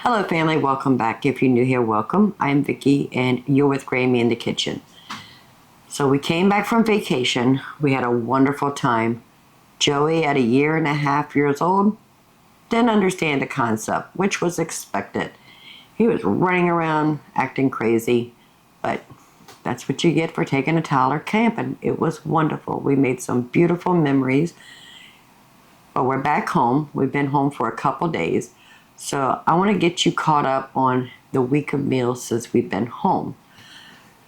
Hello family, welcome back. If you're new here, welcome. I'm Vicki and you're with Grammy in the kitchen. So we came back from vacation. We had a wonderful time. Joey at 1.5 years old didn't understand the concept, which was expected. He was running around acting crazy, but that's what you get for taking a toddler camping. It was wonderful. We made some beautiful memories, but we're back home. We've been home for a couple days. So I want to get you caught up on the week of meals since we've been home.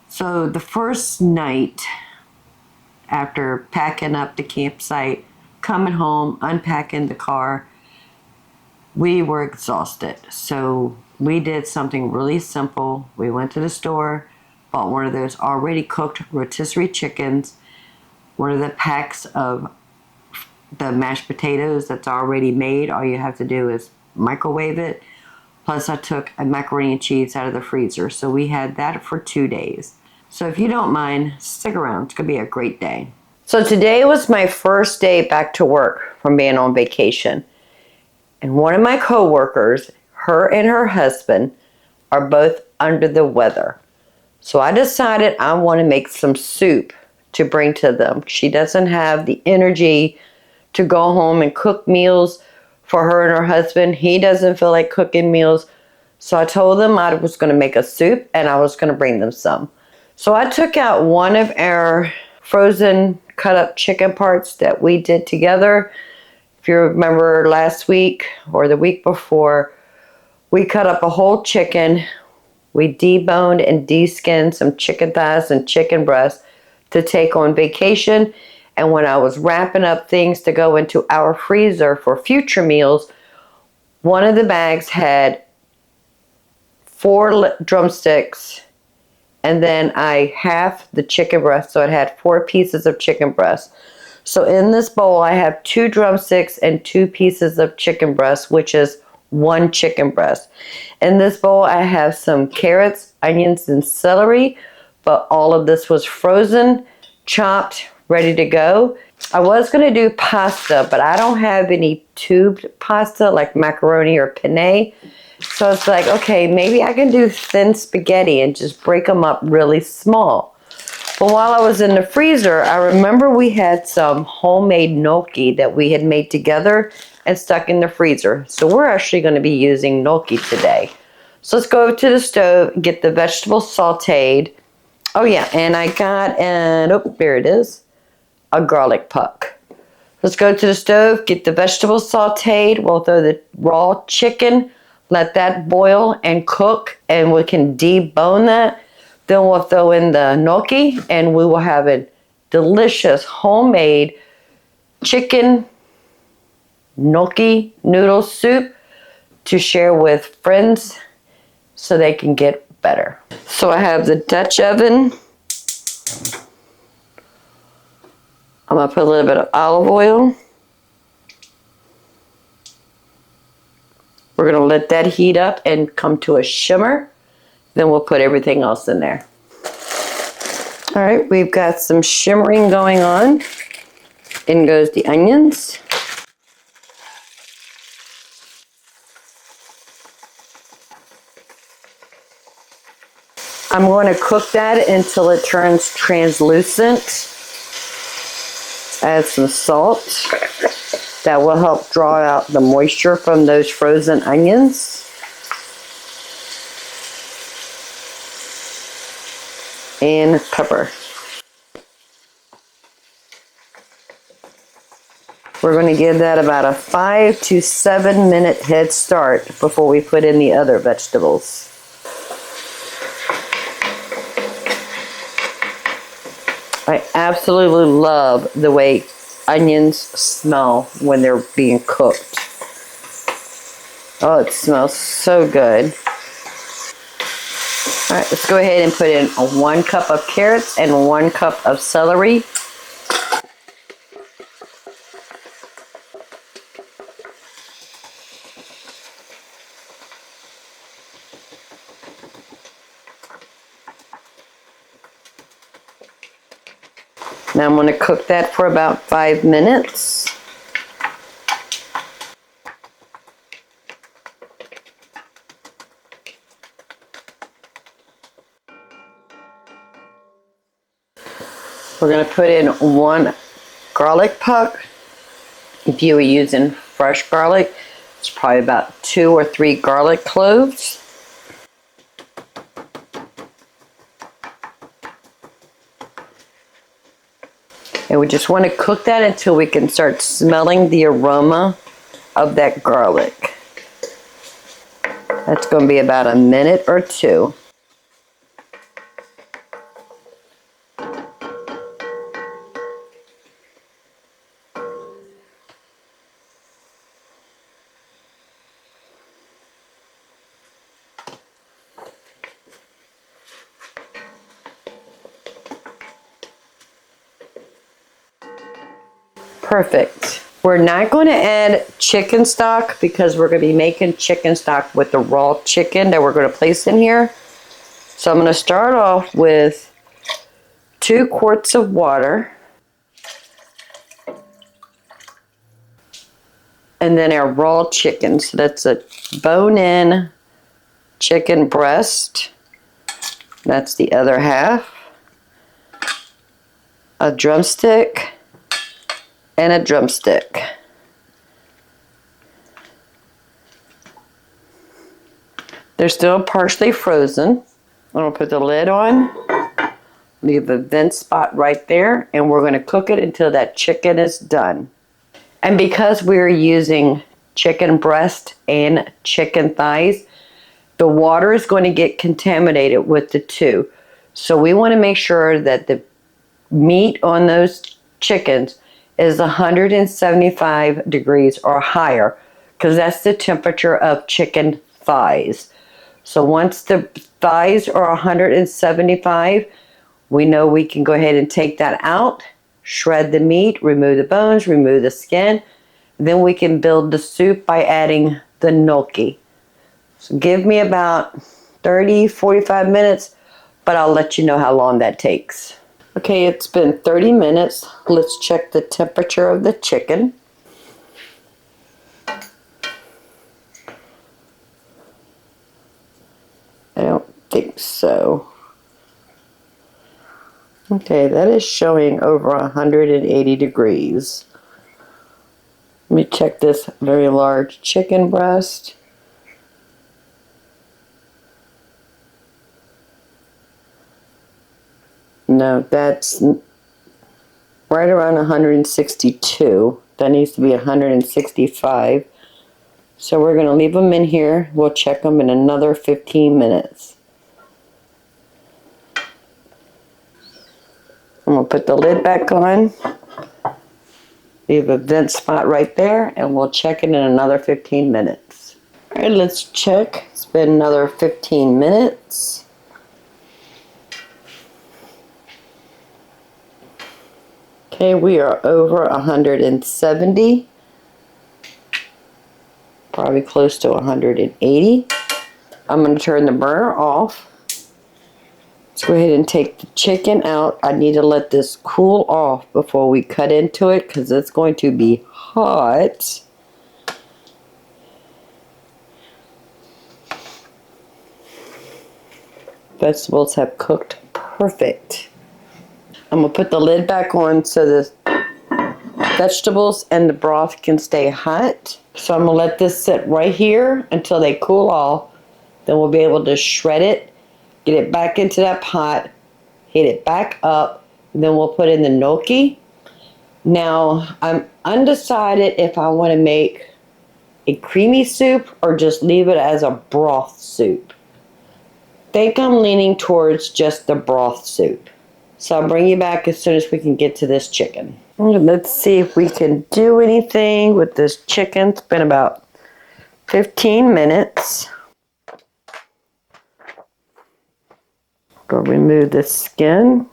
So the first night after packing up the campsite, coming home, unpacking the car, we were exhausted. So we did something really simple. We went to the store, bought one of those already cooked rotisserie chickens, one of the packs of the mashed potatoes that's already made. All you have to do is microwave it. Plus I took a macaroni and cheese out of the freezer. So we had that for 2 days. So if you don't mind, stick around. It's going to be a great day. So today was my first day back to work from being on vacation. And one of my coworkers, her and her husband, are both under the weather. So I decided I want to make some soup to bring to them. She doesn't have the energy to go home and cook meals for her and her husband. He doesn't feel like cooking meals. So I told them I was going to make a soup and I was going to bring them some. So I took out one of our frozen cut up chicken parts that we did together. If you remember last week or the week before, we cut up a whole chicken. We deboned and de-skinned some chicken thighs and chicken breasts to take on vacation. And when I was wrapping up things to go into our freezer for future meals, one of the bags had 4 drumsticks, and then I halved the chicken breast, so it had 4 pieces of chicken breast. So in this bowl, I have 2 drumsticks and 2 pieces of chicken breast, which is 1 chicken breast. In this bowl, I have some carrots, onions, and celery, but all of this was frozen, chopped, ready to go. I was going to do pasta, but I don't have any tubed pasta like macaroni or penne. So it's like, okay, maybe I can do thin spaghetti and just break them up really small. But while I was in the freezer, I remember we had some homemade gnocchi that we had made together and stuck in the freezer. So we're actually going to be using gnocchi today. So let's go to the stove, get the vegetables sauteed. Oh yeah, and I got there it is, a garlic puck. Let's go to the stove, get the vegetables sauteed. We'll throw the raw chicken, let that boil and cook, and we can debone that. Then we'll throw in the gnocchi, and we will have a delicious homemade chicken gnocchi noodle soup to share with friends so they can get better. So I have the Dutch oven. I'm going to put a little bit of olive oil. We're going to let that heat up and come to a shimmer. Then we'll put everything else in there. All right, we've got some shimmering going on. In goes the onions. I'm going to cook that until it turns translucent. Add some salt. That will help draw out the moisture from those frozen onions. And pepper. We're going to give that about a 5 to 7 minute head start before we put in the other vegetables. I absolutely love the way onions smell when they're being cooked. Oh, it smells so good. All right, let's go ahead and put in 1 cup of carrots and 1 cup of celery. Now I'm going to cook that for about 5 minutes. We're going to put in 1 garlic puck. If you were using fresh garlic, it's probably about 2 or 3 garlic cloves. And we just want to cook that until we can start smelling the aroma of that garlic. That's going to be about a minute or 2. Perfect. We're not going to add chicken stock because we're going to be making chicken stock with the raw chicken that we're going to place in here. So I'm going to start off with 2 quarts of water. And then our raw chicken. So that's a bone-in chicken breast. That's the other half. A drumstick. And a drumstick. They're still partially frozen. I'm going to put the lid on. Leave a vent spot right there. And we're going to cook it until that chicken is done. And because we're using chicken breast and chicken thighs, the water is going to get contaminated with the 2. So we want to make sure that the meat on those chickens is 175 degrees or higher, because that's the temperature of chicken thighs. So once the thighs are 175, we know we can go ahead and take that out, shred the meat, remove the bones, remove the skin. Then we can build the soup by adding the gnocchi. So give me about 30, 45 minutes, but I'll let you know how long that takes. Okay, it's been 30 minutes. Let's check the temperature of the chicken. I don't think so. Okay, that is showing over 180 degrees. Let me check this very large chicken breast. No, that's right around 162. That needs to be 165. So we're going to leave them in here. We'll check them in another 15 minutes. I'm going to put the lid back on. Leave a vent spot right there, and we'll check it in another 15 minutes. All right, let's check. It's been another 15 minutes. Okay, we are over 170. Probably close to 180. I'm going to turn the burner off. Let's go ahead and take the chicken out. I need to let this cool off before we cut into it because it's going to be hot. Vegetables have cooked perfect. I'm going to put the lid back on so the vegetables and the broth can stay hot. So I'm going to let this sit right here until they cool off. Then we'll be able to shred it, get it back into that pot, heat it back up, and then we'll put in the gnocchi. Now, I'm undecided if I want to make a creamy soup or just leave it as a broth soup. I think I'm leaning towards just the broth soup. So I'll bring you back as soon as we can get to this chicken. Let's see if we can do anything with this chicken. It's been about 15 minutes. Go remove the skin.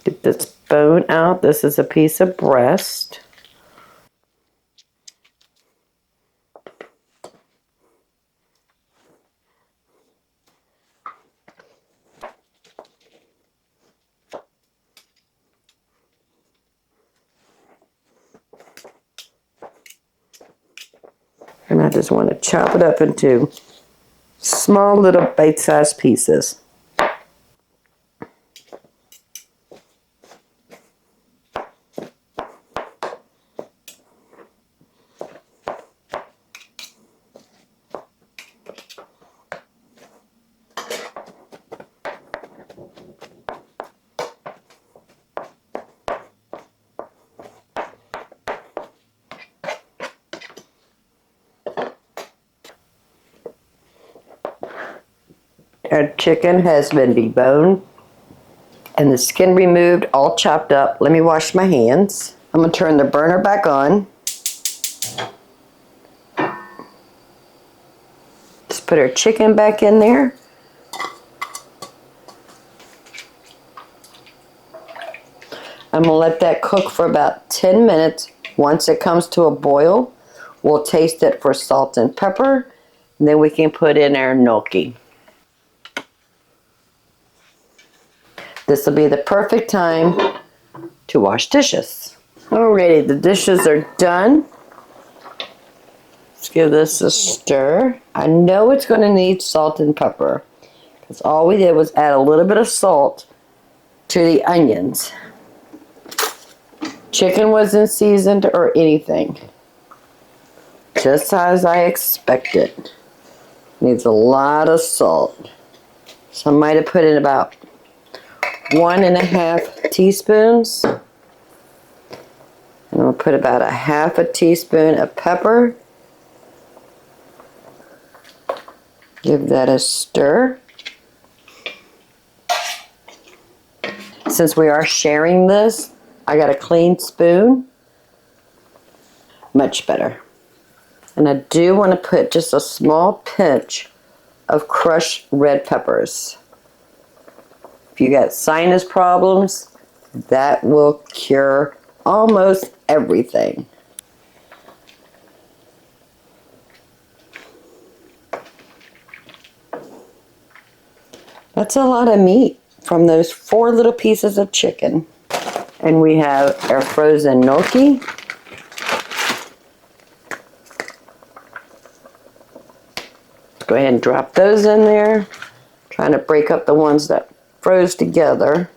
Get this bone out. This is a piece of breast. I'm going just want to chop it up into small little bite-sized pieces. Our chicken has been deboned and the skin removed, all chopped up. Let me wash my hands. I'm going to turn the burner back on. Just put our chicken back in there. I'm going to let that cook for about 10 minutes. Once it comes to a boil, we'll taste it for salt and pepper, and then we can put in our gnocchi. This will be the perfect time to wash dishes. Alrighty, the dishes are done. Let's give this a stir. I know it's going to need salt and pepper, because all we did was add a little bit of salt to the onions. Chicken wasn't seasoned or anything. Just as I expected. Needs a lot of salt. So I might have put in about 1.5 teaspoons. And I'll put about 1/2 teaspoon of pepper. Give that a stir. Since we are sharing this, I got a clean spoon. Much better. And I do want to put just a small pinch of crushed red peppers. If you got sinus problems, that will cure almost everything. That's a lot of meat from those 4 little pieces of chicken. And we have our frozen gnocchi. Let's go ahead and drop those in there. Trying to break up the ones that froze together.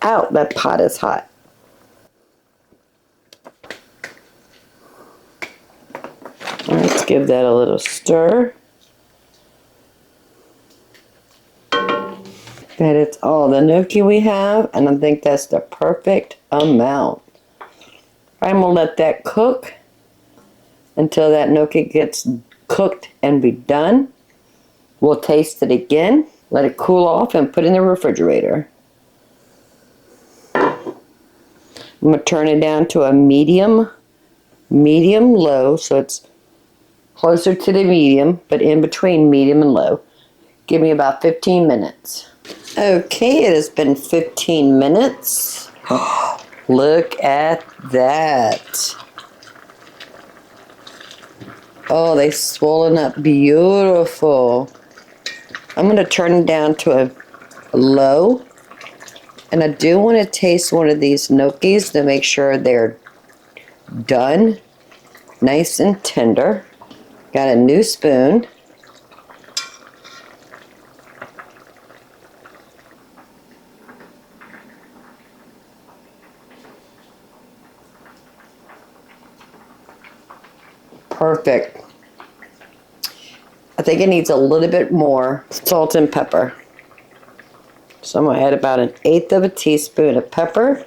Ow, that pot is hot. Let's give that a little stir. That it's all the gnocchi we have, and I think that's the perfect amount. I'm going to let that cook until that gnocchi gets cooked and be done. We'll taste it again, let it cool off, and put it in the refrigerator. I'm going to turn it down to a medium low, so it's closer to the medium, but in between medium and low. Give me about 15 minutes. Okay, it has been 15 minutes. Look at that. Oh, they've swollen up beautiful. I'm going to turn it down to a low. And I do want to taste one of these gnocchis to make sure they're done. Nice and tender. Got a new spoon. Perfect. I think it needs a little bit more salt and pepper. So I'm going to add about 1/8 teaspoon of pepper.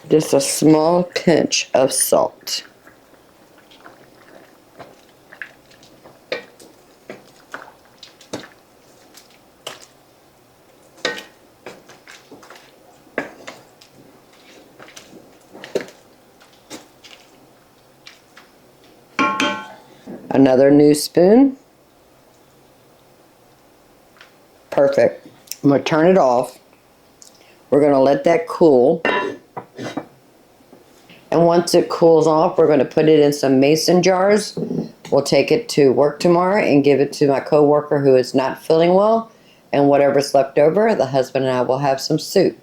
Just a small pinch of salt. Another new spoon. Perfect. I'm going to turn it off. We're going to let that cool. And once it cools off, we're going to put it in some mason jars. We'll take it to work tomorrow and give it to my coworker who is not feeling well. And whatever's left over, the husband and I will have some soup.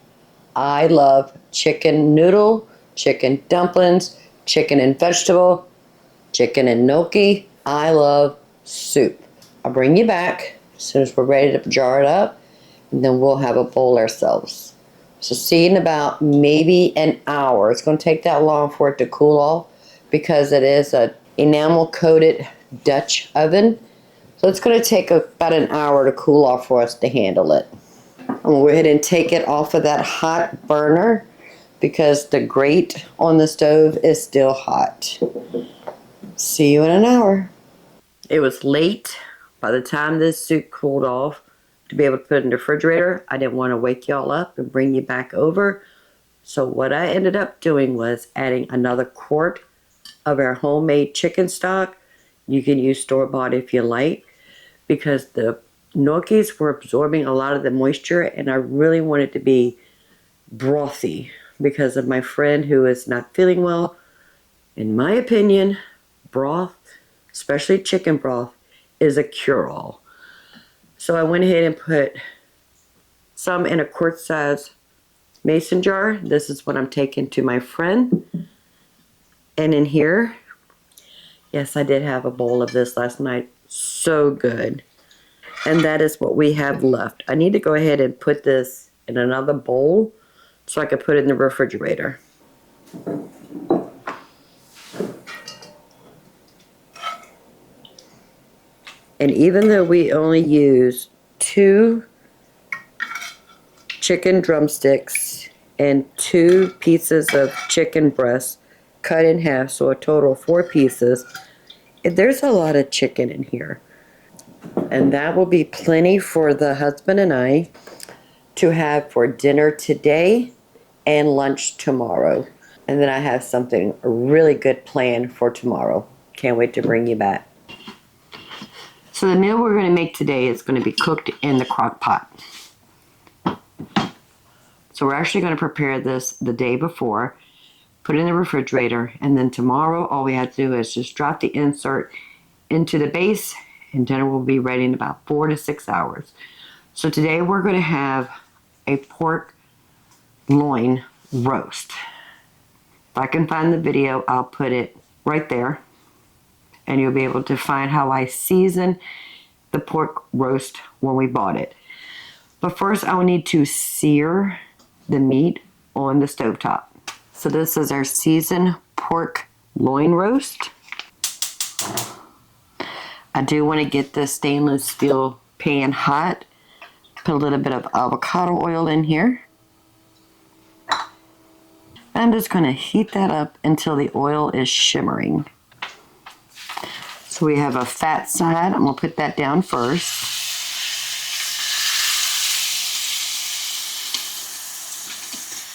I love chicken noodle, chicken dumplings, chicken and vegetable, chicken and gnocchi. I love soup. I'll bring you back as soon as we're ready to jar it up, and then we'll have a bowl ourselves. So see you in about maybe an hour. It's going to take that long for it to cool off because it is a enamel coated Dutch oven. So it's going to take about an hour to cool off for us to handle it. I'm going to go ahead and take it off of that hot burner because the grate on the stove is still hot. See you in an hour. It was late by the time this soup cooled off to be able to put it in the refrigerator. I didn't want to wake y'all up and bring you back over. So what I ended up doing was adding another quart of our homemade chicken stock. You can use store-bought if you like, because the gnocchis were absorbing a lot of the moisture and I really wanted to be brothy because of my friend who is not feeling well. In my opinion, broth, especially chicken broth, is a cure-all. So I went ahead and put some in a quart-size mason jar. This is what I'm taking to my friend. And in here, yes, I did have a bowl of this last night. So good. And that is what we have left. I need to go ahead and put this in another bowl so I can put it in the refrigerator. And even though we only use 2 chicken drumsticks and 2 pieces of chicken breast cut in half, so a total of 4 pieces, there's a lot of chicken in here. And that will be plenty for the husband and I to have for dinner today and lunch tomorrow. And then I have something really good planned for tomorrow. Can't wait to bring you back. So the meal we're going to make today is going to be cooked in the crock pot. So we're actually going to prepare this the day before, put it in the refrigerator, and then tomorrow all we have to do is just drop the insert into the base, and dinner will be ready in about 4 to 6 hours. So today we're going to have a pork loin roast. If I can find the video, I'll put it right there, and you'll be able to find how I season the pork roast when we bought it. But first I will need to sear the meat on the stovetop. So this is our seasoned pork loin roast. I do want to get the stainless steel pan hot. Put a little bit of avocado oil in here. I'm just going to heat that up until the oil is shimmering. So we have a fat side. I'm going to put that down first.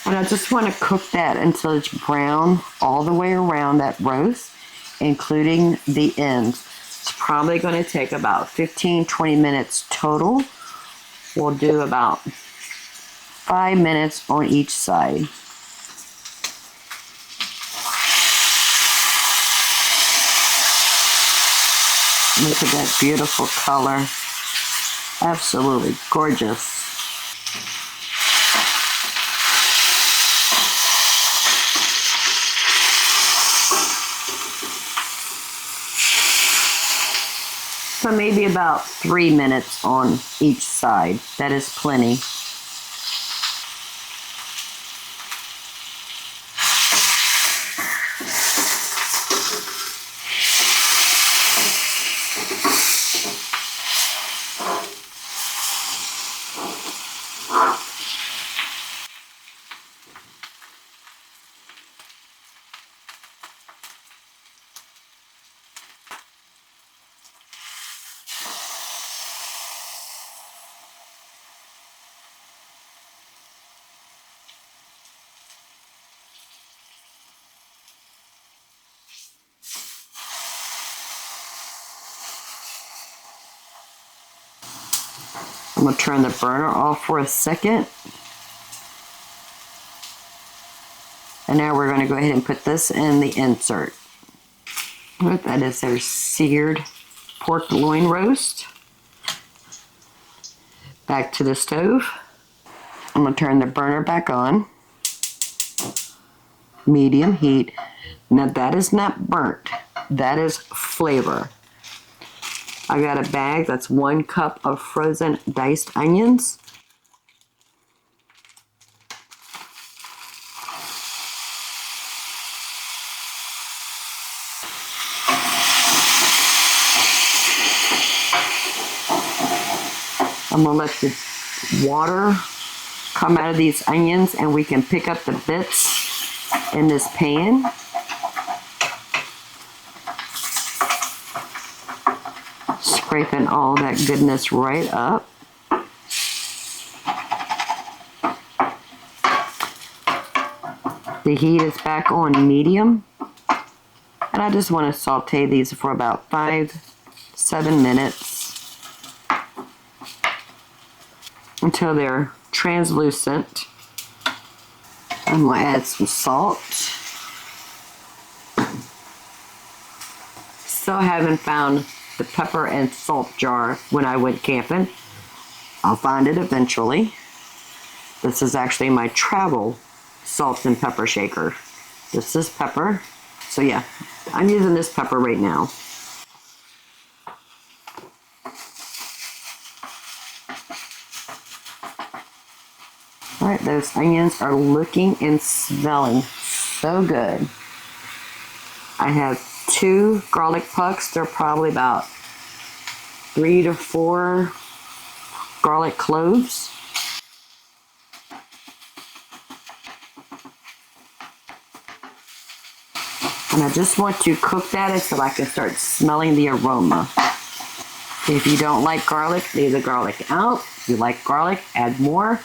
And I just want to cook that until it's brown all the way around that roast, including the ends. It's probably going to take about 15-20 minutes total. We'll do about 5 minutes on each side. Look at that beautiful color. Absolutely gorgeous. So maybe about 3 minutes on each side. That is plenty. I'm going to turn the burner off for a second. And now we're going to go ahead and put this in the insert. That is our seared pork loin roast. Back to the stove. I'm going to turn the burner back on. Medium heat. Now that is not burnt. That is flavor. I got a bag that's 1 cup of frozen diced onions. I'm going to let the water come out of these onions and we can pick up the bits in this pan. Scraping all that goodness right up. The heat is back on medium. And I just want to saute these for about 5-7 minutes until they're translucent. I'm going to add some salt. Still haven't found the pepper and salt jar when I went camping. I'll find it eventually. This is actually my travel salt and pepper shaker. This is pepper. So yeah, I'm using this pepper right now. All right, those onions are looking and smelling so good. I have 2 garlic pucks. They're probably about 3 to 4 garlic cloves. And I just want to cook that until I can start smelling the aroma. If you don't like garlic, leave the garlic out. If you like garlic, add more.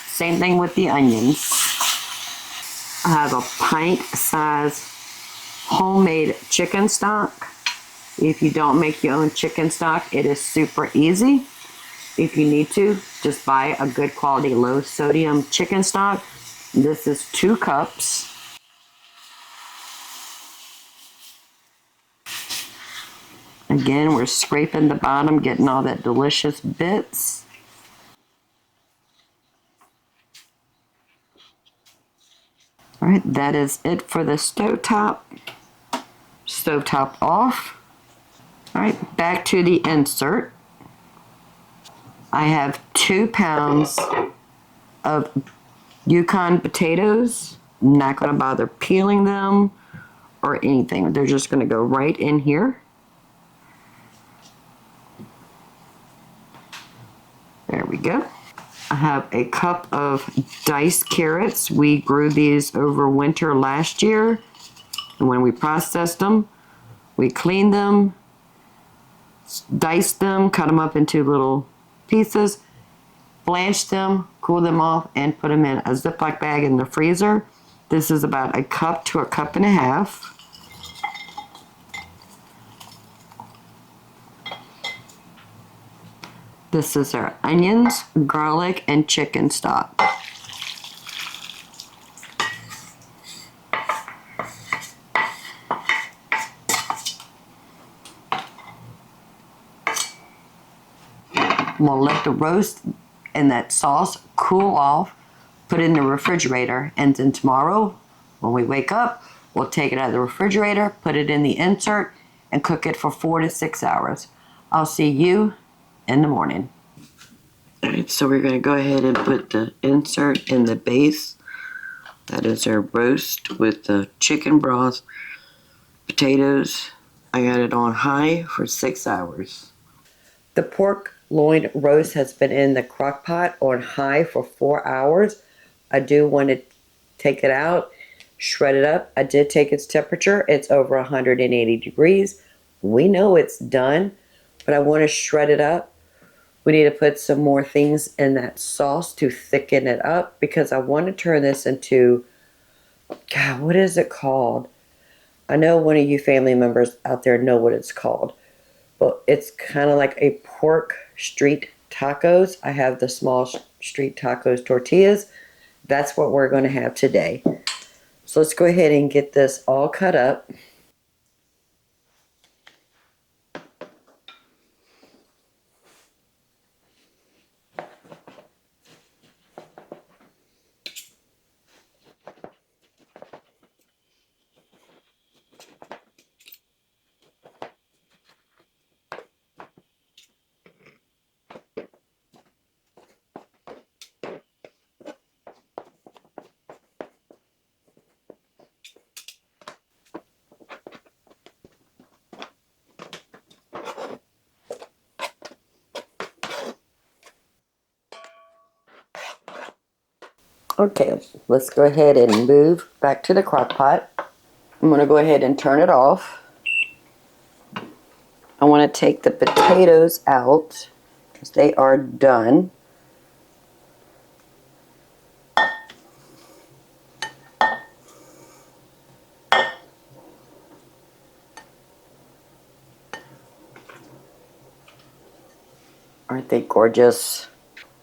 Same thing with the onions. I have a pint-size homemade chicken stock. If you don't make your own chicken stock, it is super easy. If you need to, just buy a good quality low sodium chicken stock. This is 2 cups. Again, we're scraping the bottom, getting all that delicious bits. All right, that is it for the stovetop. Stovetop off. All right, back to the insert. I have 2 pounds of Yukon potatoes. I'm not going to bother peeling them or anything. They're just going to go right in here. There we go. I have a cup of diced carrots. We grew these over winter last year. And when we processed them, we cleaned them, diced them, cut them up into little pieces, blanched them, cooled them off, and put them in a Ziploc bag in the freezer. This is about a cup to a cup and a half. This is our onions, garlic, and chicken stock. We'll let the roast and that sauce cool off, put it in the refrigerator, and then tomorrow when we wake up, we'll take it out of the refrigerator, put it in the insert, and cook it for 4 to 6 hours. I'll see you in the morning. All right, so we're going to go ahead and put the insert in the base. That is our roast with the chicken broth, potatoes. I got it on high for 6 hours. The pork loin roast has been in the crock pot on high for 4 hours. I do want to take it out, shred it up. I did take its temperature. It's over 180 degrees. We know it's done, but I want to shred it up. We need to put some more things in that sauce to thicken it up because I want to turn this into, God, what is it called? I know one of you family members out there know what it's called. But it's kind of like a pork street tacos. I have the small street tacos tortillas. That's what we're going to have today. So let's go ahead and get this all cut up. Okay, let's go ahead and move back to the crock pot. I'm going to go ahead and turn it off. I want to take the potatoes out because they are done. Aren't they gorgeous?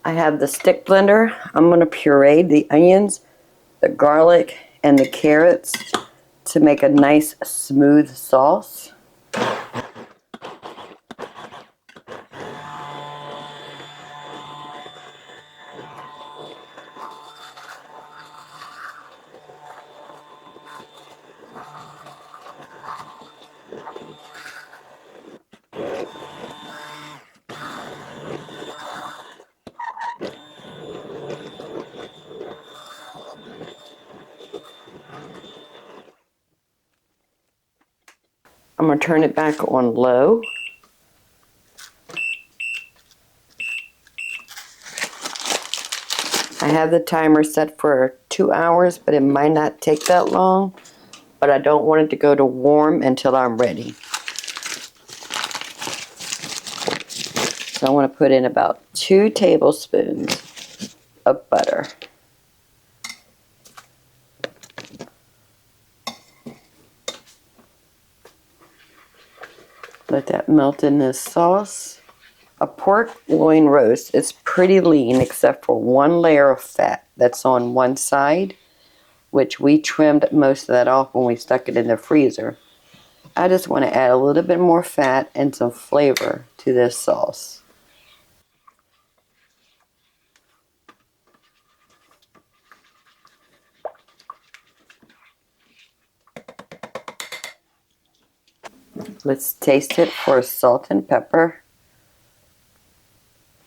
I have the stick blender. I'm going to puree the onions, the garlic, and the carrots to make a nice smooth sauce. I'm going to turn it back on low. I have the timer set for 2 hours, but it might not take that long. But I don't want it to go to warm until I'm ready. So I want to put in about 2 tablespoons of butter. Let that melt in this sauce. A pork loin roast is pretty lean except for one layer of fat that's on one side, which we trimmed most of that off when we stuck it in the freezer. I just want to add a little bit more fat and some flavor to this sauce. Let's taste it for salt and pepper.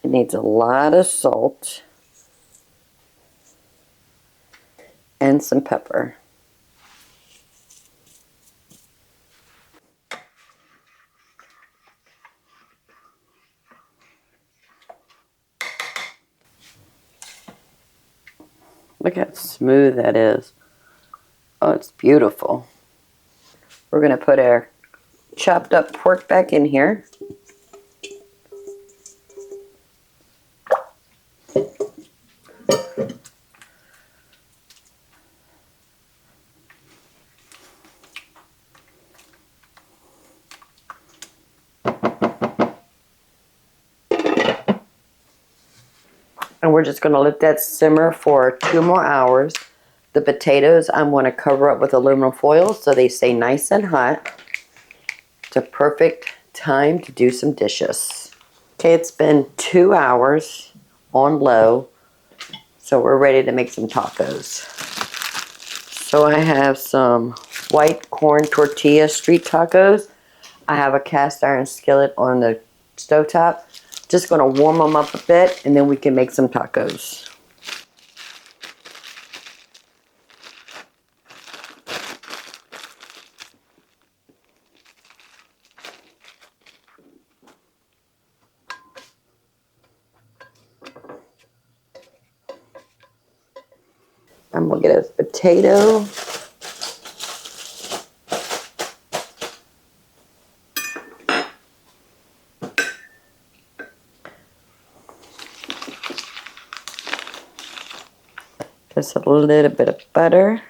It needs a lot of salt and some pepper. Look how smooth that is. Oh, it's beautiful. We're going to put our chopped up pork back in here. And we're just going to let that simmer for 2 more hours. The potatoes I'm going to cover up with aluminum foil so they stay nice and hot. It's a perfect time to do some dishes. Okay, it's been 2 hours on low, so we're ready to make some tacos. So I have some white corn tortilla street tacos. I have a cast iron skillet on the stovetop. Just going to warm them up a bit and then we can make some tacos. I'm going to get a potato. Just a little bit of butter.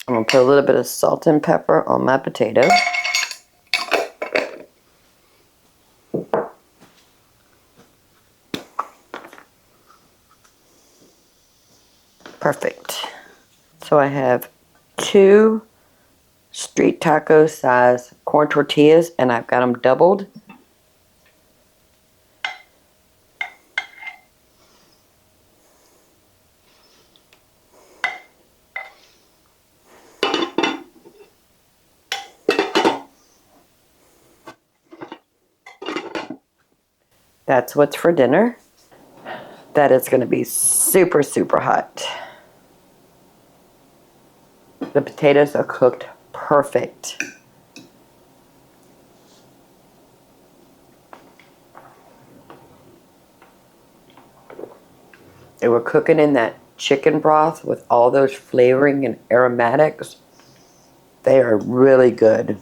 I'm going to put a little bit of salt and pepper on my potato. Perfect. So I have 2 street taco size corn tortillas and I've got them doubled. That's what's for dinner. That is going to be super, super hot. The potatoes are cooked perfect. They were cooking in that chicken broth with all those flavoring and aromatics. They are really good.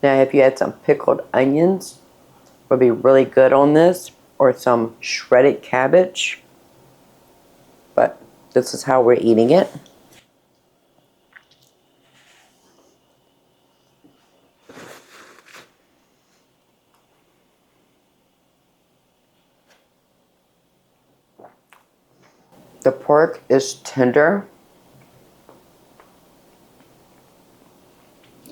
Now, if you had some pickled onions, would be really good on this, or some shredded cabbage. But this is how we're eating it. The pork is tender.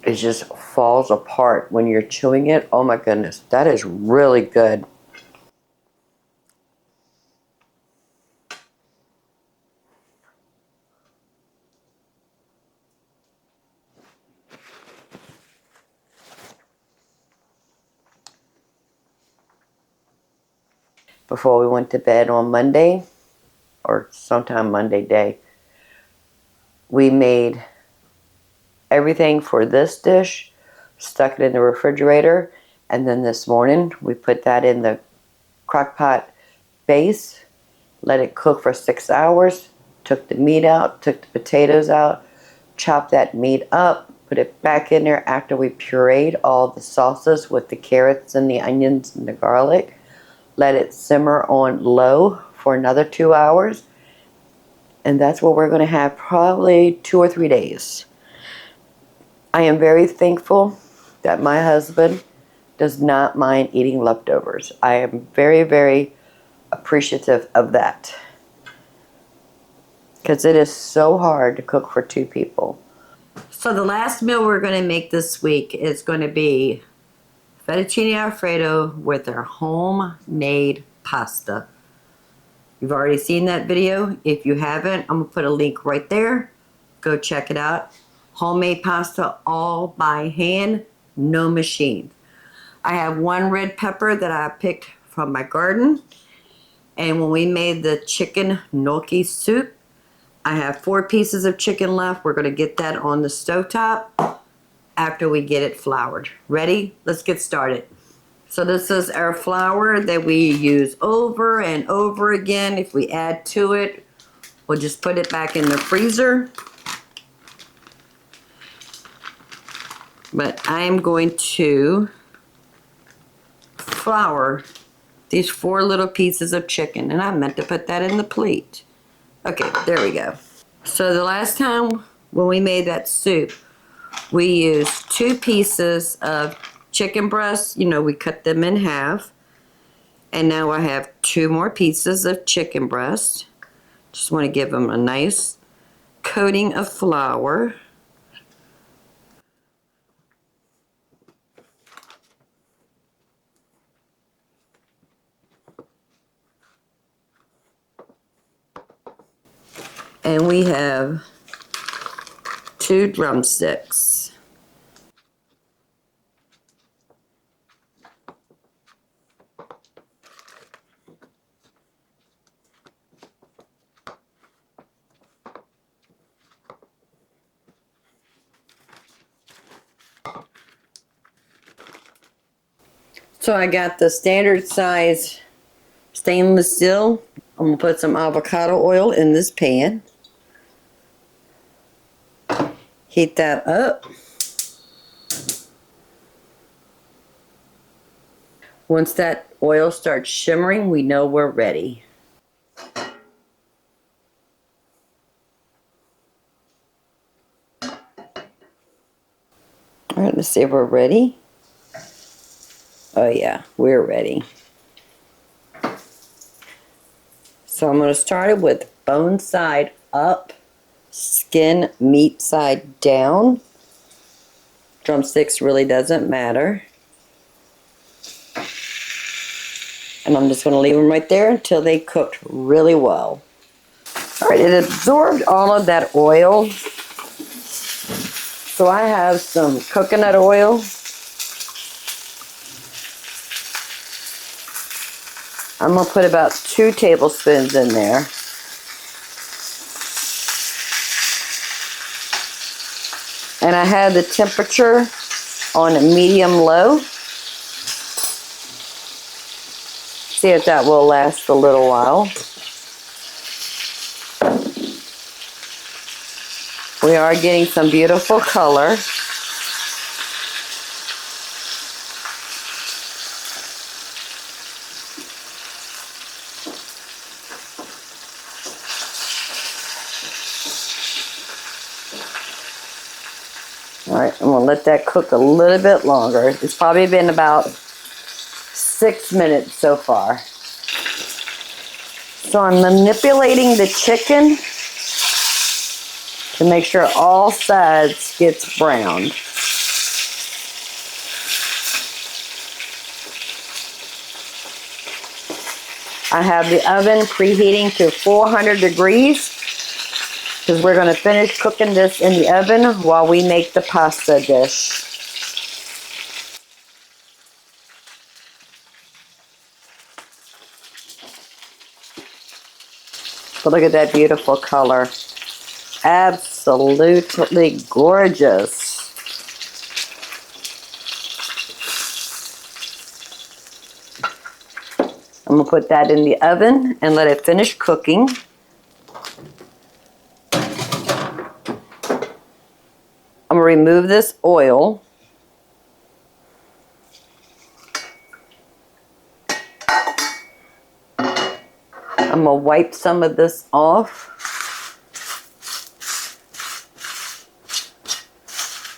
It just falls apart when you're chewing it. Oh my goodness, that is really good. Before we went to bed on Monday, or sometime Monday day, we made everything for this dish, stuck it in the refrigerator, and then this morning we put that in the crock pot base, let it cook for 6 hours, took the meat out, took the potatoes out, chopped that meat up, put it back in there after we pureed all the sauces with the carrots and the onions and the garlic, let it simmer on low for another 2 hours, and that's what we're going to have probably 2 or 3 days. I am very thankful that my husband does not mind eating leftovers. I am very, very appreciative of that, because it is so hard to cook for 2 people. So the last meal we're going to make this week is going to be fettuccine alfredo with our homemade pasta. You've already seen that video. If you haven't, I'm going to put a link right there. Go check it out. Homemade pasta all by hand, no machine. I have 1 red pepper that I picked from my garden. And when we made the chicken gnocchi soup, I have 4 pieces of chicken left. We're going to get that on the stovetop after we get it floured. Ready? Let's get started. So this is our flour that we use over and over again. If we add to it, we'll just put it back in the freezer. But I am going to flour these 4 little pieces of chicken, and I meant to put that in the plate. Okay, there we go. So the last time when we made that soup, we used 2 pieces of chicken breasts. You know, we cut them in half. And now I have 2 more pieces of chicken breast. Just want to give them a nice coating of flour. And we have 2 drumsticks. So I got the standard size stainless steel. I'm going to put some avocado oil in this pan. Heat that up. Once that oil starts shimmering, we know we're ready. All right, let's see if we're ready. Oh yeah, we're ready. So I'm going to start it with bone side up, skin meat side down. Drumsticks really doesn't matter. And I'm just going to leave them right there until they cooked really well. All right, it absorbed all of that oil. So I have some coconut oil. I'm going to put about 2 tablespoons in there. And I have the temperature on medium-low. See if that will last a little while. We are getting some beautiful color. All right, I'm going to let that cook a little bit longer. It's probably been about 6 minutes so far. So I'm manipulating the chicken to make sure all sides gets browned. I have the oven preheating to 400 degrees because we're going to finish cooking this in the oven while we make the pasta dish. But look at that beautiful color. Absolutely gorgeous. I'm going to put that in the oven and let it finish cooking. I'm going to remove this oil. I'm going to wipe some of this off.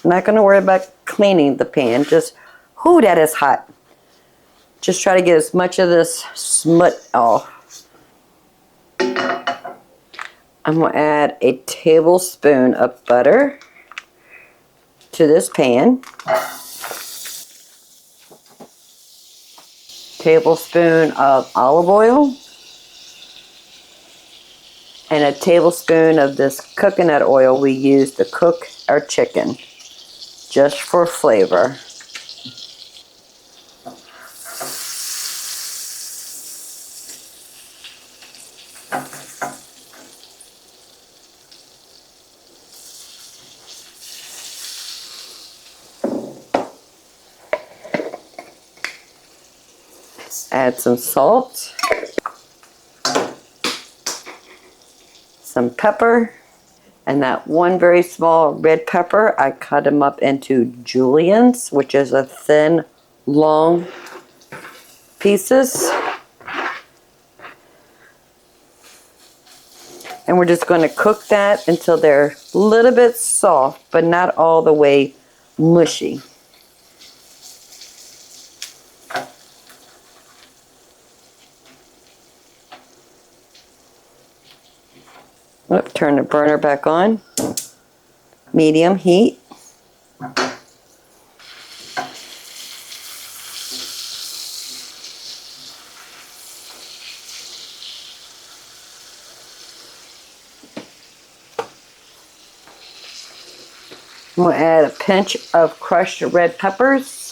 I'm not going to worry about cleaning the pan. Just, whoo, that is hot. Just try to get as much of this smut off. I'm going to add a tablespoon of butter to this pan. Tablespoon of olive oil. And a tablespoon of this coconut oil we use to cook our chicken, just for flavor. Add some salt, some pepper, and that one very small red pepper, I cut them up into juliennes, which is a thin, long pieces. And we're just going to cook that until they're a little bit soft, but not all the way mushy. Turn the burner back on. Medium heat. I'm going to add a pinch of crushed red peppers.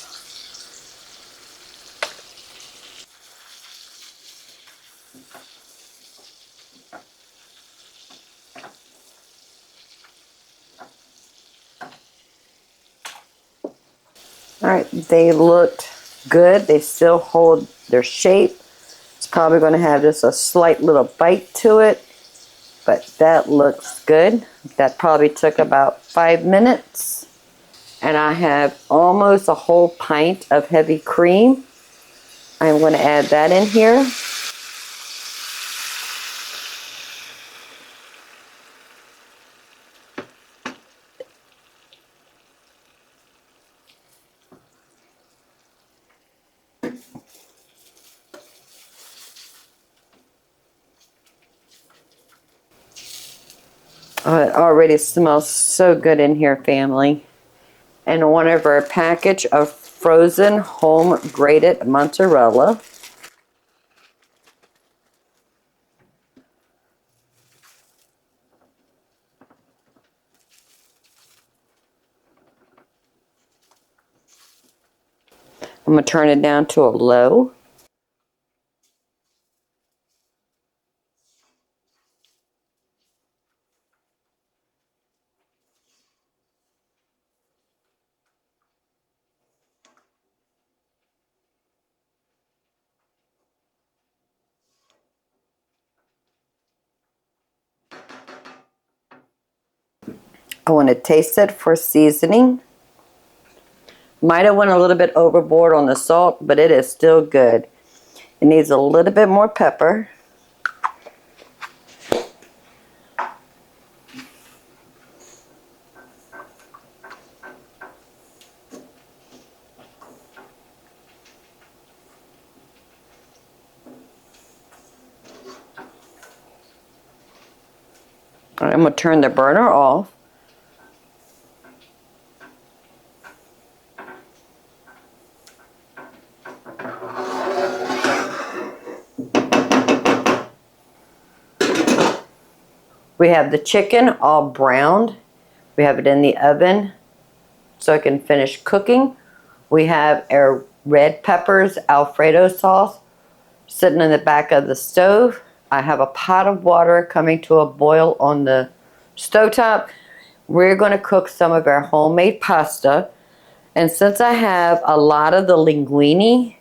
Alright, they looked good. They still hold their shape. It's probably going to have just a slight little bite to it, but that looks good. That probably took about 5 minutes. And I have almost a whole pint of heavy cream. I'm going to add that in here. Oh, it already smells so good in here, family. And one of our package of frozen home grated mozzarella. I'm going to turn it down to a low. I want to taste it for seasoning. Might have went a little bit overboard on the salt, but it is still good. It needs a little bit more pepper. All right, I'm going to turn the burner off. We have the chicken all browned. We have it in the oven so it can finish cooking. We have our red peppers, alfredo sauce, sitting in the back of the stove. I have a pot of water coming to a boil on the stovetop. We're going to cook some of our homemade pasta. And since I have a lot of the linguine,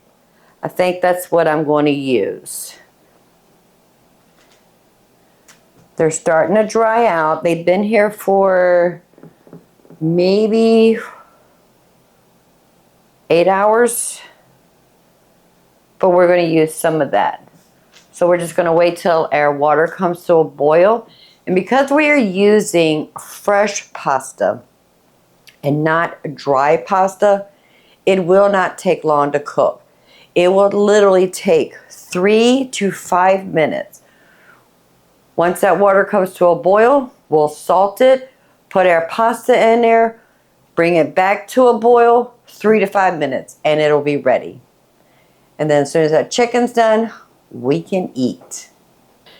I think that's what I'm going to use. They're starting to dry out. They've been here for maybe 8 hours, but we're going to use some of that. So we're just going to wait till our water comes to a boil. And because we are using fresh pasta and not dry pasta, it will not take long to cook. It will literally take 3 to 5 minutes. Once that water comes to a boil, we'll salt it, put our pasta in there, bring it back to a boil, 3 to 5 minutes, and it'll be ready. And then as soon as that chicken's done, we can eat.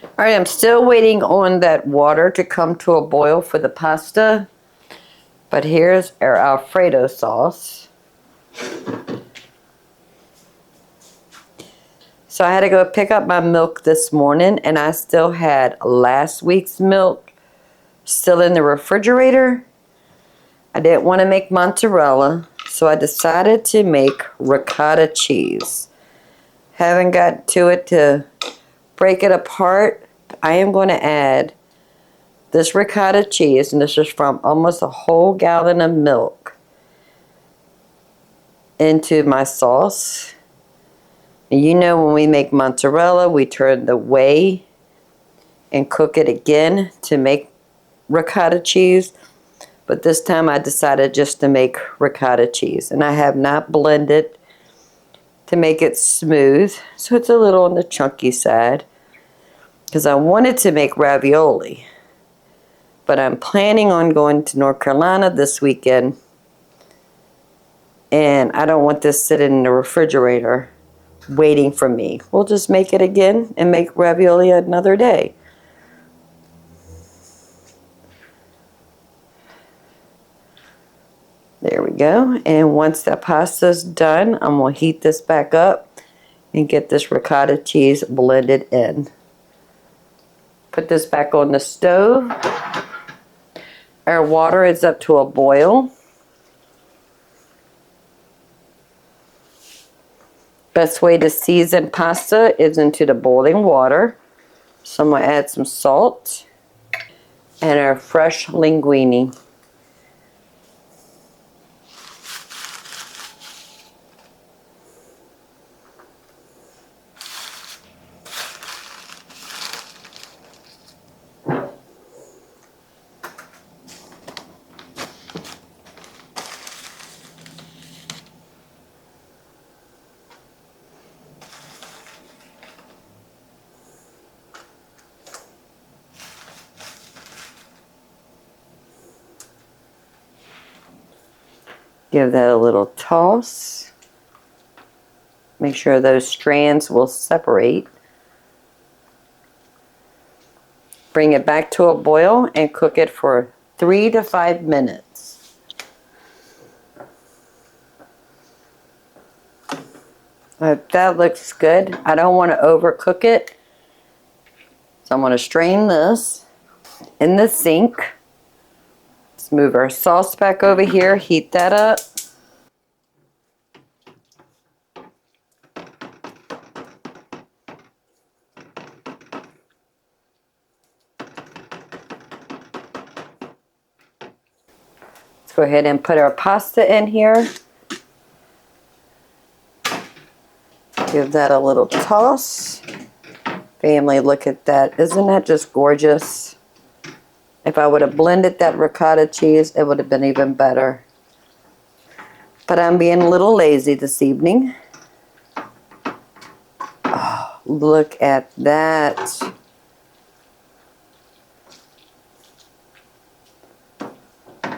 All right, I'm still waiting on that water to come to a boil for the pasta. But here's our alfredo sauce. So I had to go pick up my milk this morning, and I still had last week's milk still in the refrigerator. I didn't want to make mozzarella, so I decided to make ricotta cheese. Haven't got to it to break it apart. I am going to add this ricotta cheese, and this is from almost a whole gallon of milk, into my sauce. And you know, when we make mozzarella, we turn the whey and cook it again to make ricotta cheese. But this time I decided just to make ricotta cheese. And I have not blended to make it smooth, so it's a little on the chunky side, because I wanted to make ravioli. But I'm planning on going to North Carolina this weekend, and I don't want this sitting in the refrigerator waiting for me. We'll just make it again and make ravioli another day. There we go. And once the pasta's done, I'm going to heat this back up and get this ricotta cheese blended in. Put this back on the stove. Our water is up to a boil. Best way to season pasta is into the boiling water. So I'm going to add some salt and our fresh linguine. Give that a little toss. Make sure those strands will separate. Bring it back to a boil and cook it for 3 to 5 minutes. That looks good. I don't want to overcook it. So I'm going to strain this in the sink. Let's move our sauce back over here, heat that up. go ahead and put our pasta in here. Give that a little toss. Family, look at that. Isn't that just gorgeous? If I would have blended that ricotta cheese, it would have been even better. But I'm being a little lazy this evening. Oh, look at that.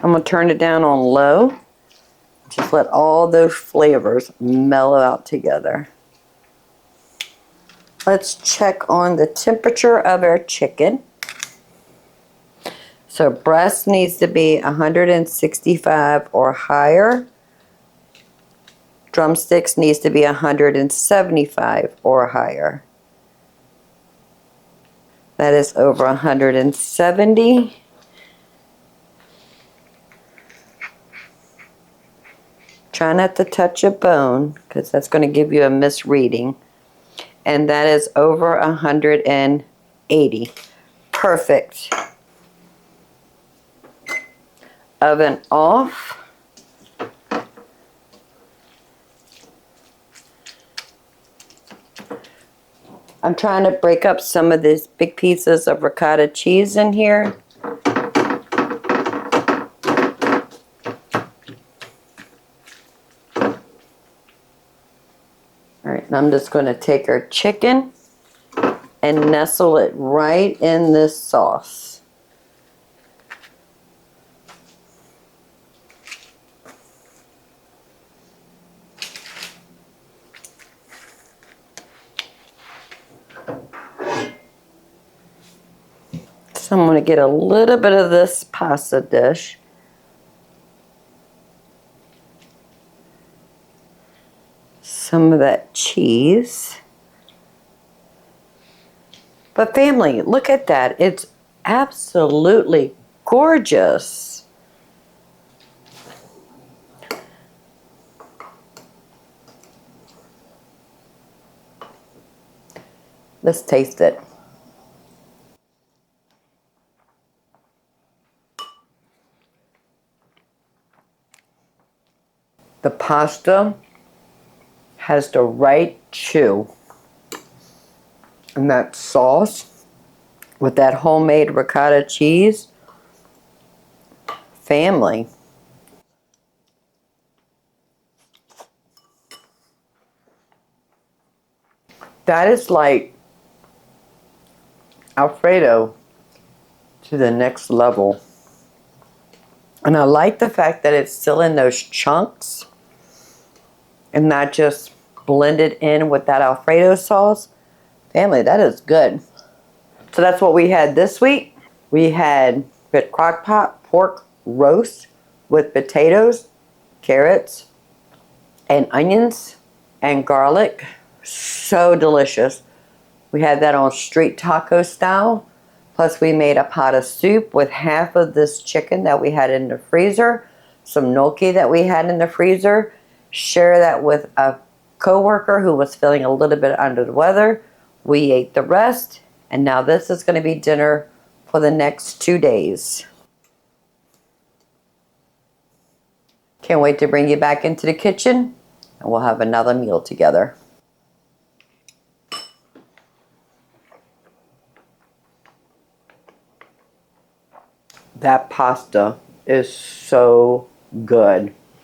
I'm going to turn it down on low. Just let all those flavors mellow out together. Let's check on the temperature of our chicken. So breast needs to be 165 or higher. Drumsticks needs to be 175 or higher. That is over 170. Try not to touch a bone because that's going to give you a misreading. And that is over 180. Perfect. Oven off. I'm trying to break up some of these big pieces of ricotta cheese in here. Alright, and I'm just going to take our chicken and nestle it right in this sauce. So I'm going to get a little bit of this pasta dish. Some of that cheese. But family, look at that. It's absolutely gorgeous. Let's taste it. The pasta has the right chew. And that sauce with that homemade ricotta cheese. Family. That is like alfredo to the next level. And I like the fact that it's still in those chunks and not just blended in with that alfredo sauce. Family, that is good. So that's what we had this week. We had crock pot pork roast with potatoes, carrots, and onions and garlic. So delicious. We had that on street taco style. Plus we made a pot of soup with half of this chicken that we had in the freezer, some gnocchi that we had in the freezer. Share that with a coworker who was feeling a little bit under the weather. We ate the rest, and now this is going to be dinner for the next 2 days. Can't wait to bring you back into the kitchen, and we'll have another meal together. That pasta is so good.